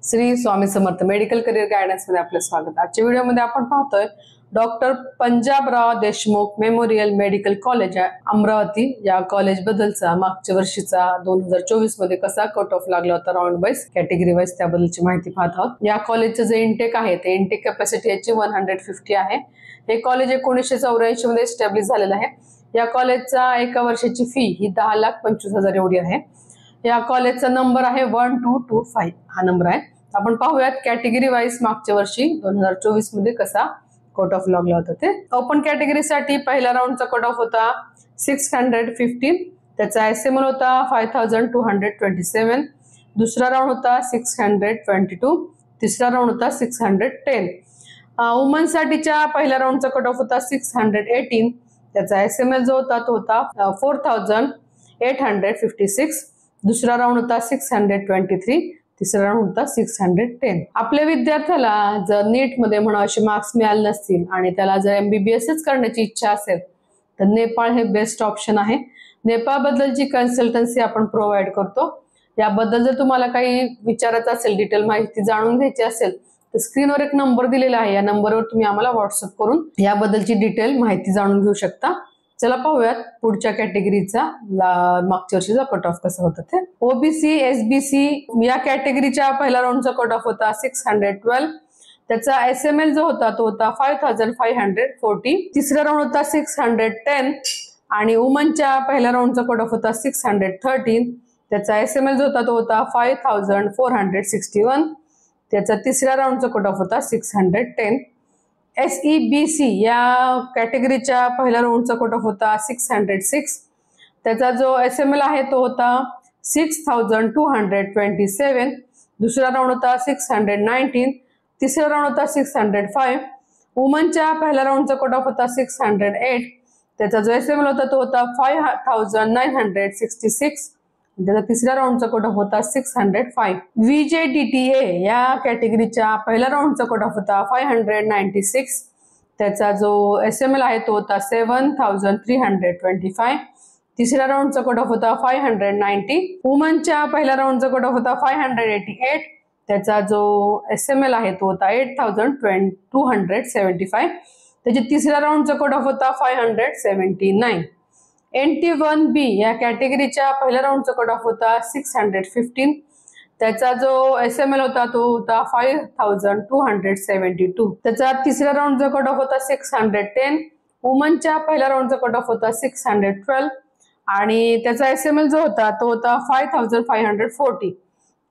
Shri Swami Samarth medical career guidance मध्ये आपलं स्वागत। आजच्या व्हिडिओमध्ये आपण पाहतोय doctor Panjabrao Deshmukh memorial medical college Amravati या कॉलेज बद्दलचा मागच्या वर्षीचा 2024 मध्ये कसा कट ऑफ लागला होता राऊंड वाइज कॅटेगरी वाइज त्याबद्दलची माहिती पाहत आहोत। या कॉलेजचे जे इंटेक आहे ते इंटेक कॅपॅसिटी याची 150 आहे। हे कॉलेज 1984 मध्ये एस्टॅब्लिश झालेलं आहे। या कॉलेजचा एका वर्षाची फी ही 10,25,000 एवढी आहे। या कॉलेजचा नंबर आहे 1225 हा नंबर आहे। आपण पाहूयात कॅटेगरी वाइज मागच्या वर्षी 2024 मध्ये कसा कट ऑफ लागला होता ते। ओपन कॅटेगरी साठी पहिला राऊंडचा कट ऑफ होता 615, त्याचा एसएमएल होता 5227, दुसरा राऊंड होता 622, तिसरा राऊंड होता 610। वुमन साठीच्या पहिल्या राऊंडचा कट ऑफ होता 618, त्याचा एसएमएल जो होता तो होता 4856, दुसरा राऊंड होता 623, तिसरा राऊंड होता 610। आपल्या विद्यार्थ्याला जर नीट मध्ये म्हणा असे मार्क्स मिळाले नसतील आणि त्याला जर एमबीबीएसच करण्याची इच्छा असेल तर नेपाळ हे बेस्ट ऑप्शन आहे। नेपाळ बद्दलची कन्सल्टन्सी आपण प्रोव्हाइड करतो। याबद्दल जर तुम्हाला काही विचारायचं असेल, डिटेल माहिती जाणून घ्यायची असेल तर स्क्रीनवर एक नंबर दिलेला आहे, या नंबरवर तुम्ही आम्हाला व्हॉट्सअप करून याबद्दलची डिटेल माहिती जाणून घेऊ शकता। चला पाहूयात पुढच्या कॅटेगरीचा मागच्या वर्षीचा कट ऑफ कसा होता ते। ओबीसी एसबीसी या कॅटेगरीच्या पहिल्या राऊंडचा कट ऑफ होता 612, त्याचा एसएमएल जो होता तो होता 5540, तिसरा राऊंड होता 610 आणि वुमनच्या पहिल्या राऊंडचा कट ऑफ होता 613, त्याचा एसएमएल जो होता तो होता 5461, त्याचा तिसऱ्या राऊंडचा कट ऑफ होता 610। एसईबीसी या कॅटेगरीच्या पहिल्या राऊंडचा कट ऑफ होता 606, त्याचा जो एसएमएल आहे तो होता 6227, दुसरा राऊंड होता 619, तिसरा राऊंड होता 605। वुमनच्या पहिल्या राऊंडचा कट ऑफ होता 608, त्याचा जो एसएमएल होता तो होता 5966, त्याचा तिसऱ्या राऊंडचा कट ऑफ होता 605। व्हीजेडीटीए या कॅटेगरीच्या पहिल्या राऊंडचा कट ऑफ होता 596, त्याचा जो एसएमएल आहे तो होता 7325, तिसऱ्या राऊंडचा कट ऑफ होता 590। वुमनच्या पहिल्या राऊंडचा कट ऑफ होता 588, त्याचा जो एसएमएल आहे तो होता 8275, त्याच्या तिसऱ्या राऊंडचा कट ऑफ होता 579। NT1B या कॅटेगरीच्या पहिल्या राऊंडचा कट ऑफ होता 615, त्याचा जो एसएमएल होता तो होता 5272, त्याचा तिसऱ्या राऊंडचा कट ऑफ होता 610। वुमनच्या पहिल्या राऊंडचा कट ऑफ होता 612 आणि त्याचा एसएमएल जो होता तो होता 5540।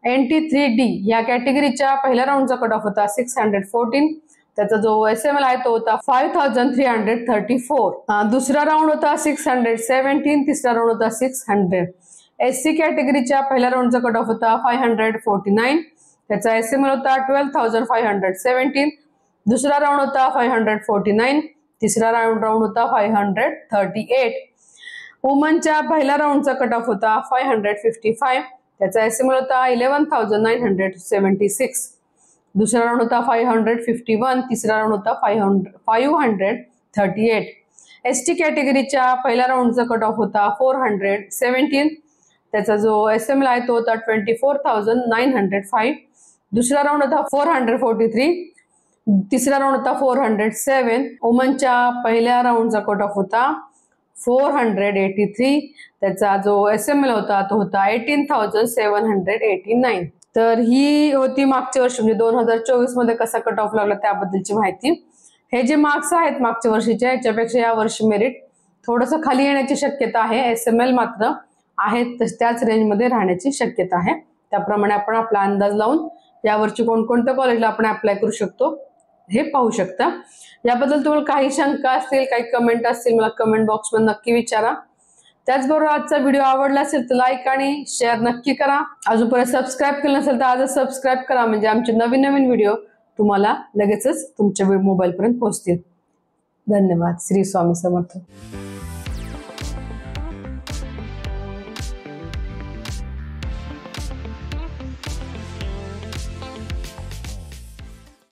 NT3D या कॅटेगरीच्या पहिल्या राऊंडचा कट ऑफ होता 614, त्याचा जो एसएमएल आहे तो होता 5334, दुसरा राऊंड होता 617, तिसरा राऊंड होता 600। एससी कॅटेगरीच्या पहिल्या राऊंडचा कट ऑफ होता 549, त्याचा एसएमएल होता 12517, दुसरा राऊंड होता 549, तिसरा राऊंड होता 538। वुमनच्या पहिल्या राऊंडचा कट ऑफ होता 555, त्याचा एसएमएल होता 11976, दुसरा राऊंड होता 551, तिसरा राऊंड होता 538। एसटी कॅटेगरीच्या पहिल्या राऊंडचा कट ऑफ होता 417, त्याचा जो एसएमएल आहे तो होता 24905, दुसरा राऊंड होता 443, तिसरा राऊंड होता 407। वुमनच्या पहिल्या राऊंडचा कट ऑफ होता 483, त्याचा जो एसएमएल होता तो होता 18789। तर ही होती मागच्या वर्षी म्हणजे 2024 मध्ये कसा कट ऑफ लागला त्याबद्दलची माहिती। हे जे मार्क्स आहेत मागच्या वर्षीचे याच्यापेक्षा या वर्षी मेरिट थोडंसं खाली येण्याची शक्यता आहे। एसएमएल मात्र आहेत त्याच रेंजमध्ये राहण्याची शक्यता आहे। त्याप्रमाणे आपण आपला अंदाज लावून यावर्षी कोणकोणत्या कॉलेजला आपण अप्लाय करू शकतो हे पाहू शकता। याबद्दल तुम्हाला काही शंका असतील, काही कमेंट असतील मला कमेंट बॉक्समध्ये नक्की विचारा। त्याचबरोबर आजचा व्हिडिओ आवडला असेल तर लाईक आणि शेअर नक्की करा। अजूनपर्यंत सबस्क्राईब केलं नसेल तर आजच सबस्क्राईब करा, म्हणजे आमचे नवीन नवीन व्हिडिओ तुम्हाला लगेचच तुमच्या मोबाईल पर्यंत पोहोचतील। धन्यवाद। श्री स्वामी समर्थ।